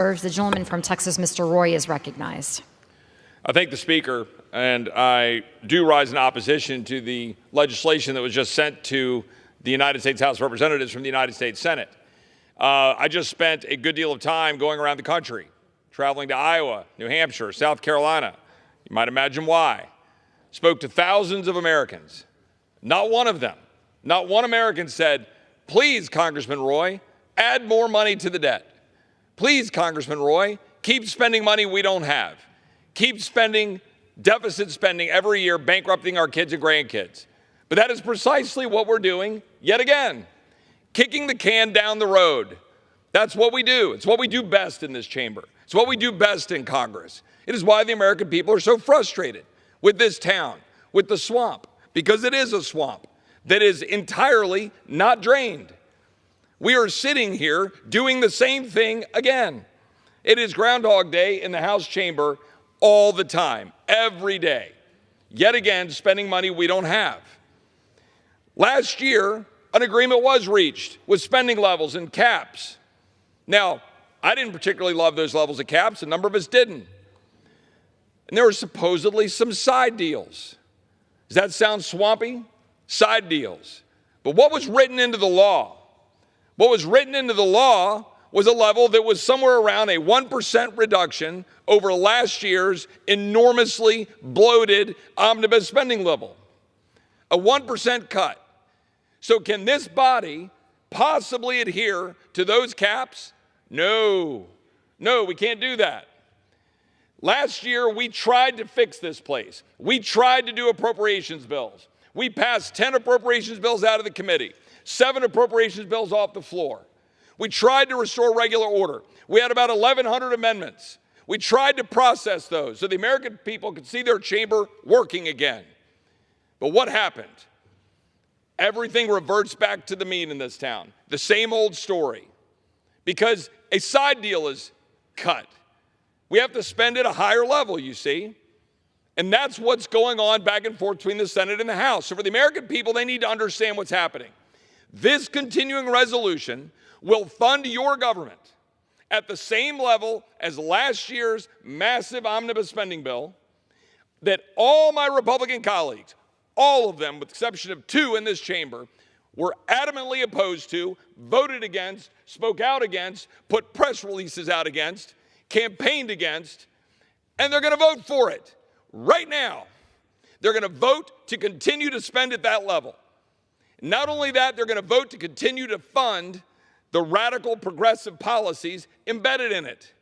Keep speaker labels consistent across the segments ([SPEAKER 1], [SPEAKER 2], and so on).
[SPEAKER 1] The gentleman from Texas, Mr. Roy, is recognized.
[SPEAKER 2] I thank the Speaker, and I do rise in opposition to the legislation that was just sent to the United States House of Representatives from the United States Senate. I just spent a good deal of time going around the country, traveling to Iowa, New Hampshire, South Carolina. You might imagine why. Spoke to thousands of Americans. Not one of them, not one American said, "Please, Congressman Roy, add more money to the debt. Please, Congressman Roy, keep spending money we don't have. Keep spending deficit spending every year, bankrupting our kids and grandkids." But that is precisely what we're doing yet again, kicking the can down the road. That's what we do. It's what we do best in this chamber. It's what we do best in Congress. It is why the American people are so frustrated with this town, with the swamp, because it is a swamp that is entirely not drained. We are sitting here doing the same thing again. It is Groundhog Day in the House chamber all the time, every day. Yet again, spending money we don't have. Last year, an agreement was reached with spending levels and caps. Now, I didn't particularly love those levels of caps. A number of us didn't. And there were supposedly some side deals. Does that sound swampy? Side deals. But what was written into the law? What was written into the law was a level that was somewhere around a 1% reduction over last year's enormously bloated omnibus spending level. A 1% cut. So can this body possibly adhere to those caps? No. No, we can't do that. Last year, we tried to fix this place. We tried to do appropriations bills. We passed 10 appropriations bills out of the committee, 7 appropriations bills off the floor. We tried to restore regular order. We had about 1,100 amendments. We tried to process those so the American people could see their chamber working again. But what happened? Everything reverts back to the mean in this town. The same old story. Because a side deal is cut. We have to spend at a higher level, you see. And that's what's going on back and forth between the Senate and the House. So for the American people, they need to understand what's happening. This continuing resolution will fund your government at the same level as last year's massive omnibus spending bill that all my Republican colleagues, all of them with the exception of 2 in this chamber, were adamantly opposed to, voted against, spoke out against, put press releases out against, campaigned against, and they're going to vote for it right now. They're going to vote to continue to spend at that level. Not only that, they're going to vote to continue to fund the radical progressive policies embedded in it.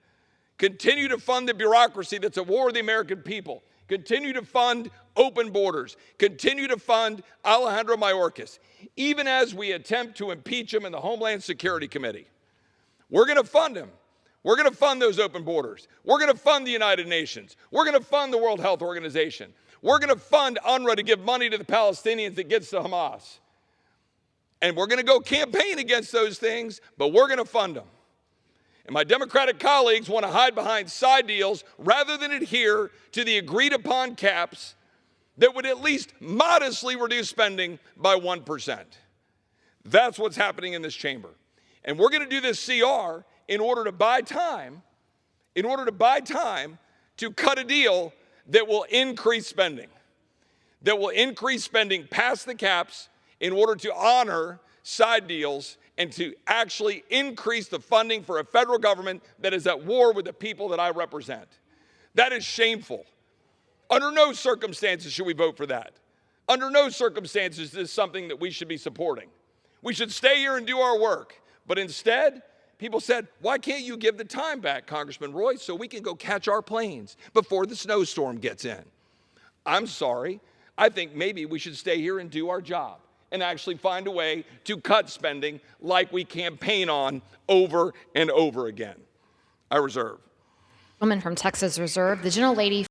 [SPEAKER 2] Continue to fund the bureaucracy that's at war with the American people. Continue to fund open borders. Continue to fund Alejandro Mayorkas. Even as we attempt to impeach him in the Homeland Security Committee, we're going to fund him. We're going to fund those open borders. We're going to fund the United Nations. We're going to fund the World Health Organization. We're going to fund UNRWA to give money to the Palestinians that gets to Hamas. And we're going to go campaign against those things, but we're going to fund them. And my Democratic colleagues want to hide behind side deals rather than adhere to the agreed upon caps that would at least modestly reduce spending by 1%. That's what's happening in this chamber. And we're going to do this CR in order to buy time, to cut a deal that will increase spending past the caps in order to honor side deals and to actually increase the funding for a federal government that is at war with the people that I represent. That is shameful. Under no circumstances should we vote for that. Under no circumstances is this something that we should be supporting. We should stay here and do our work. But instead, people said, why can't you give the time back, Congressman Roy, so we can go catch our planes before the snowstorm gets in? I'm sorry. I think maybe we should stay here and do our job and actually find a way to cut spending like we campaign on over and over again. I reserve.
[SPEAKER 1] Gentleman from Texas reserve. The gentlelady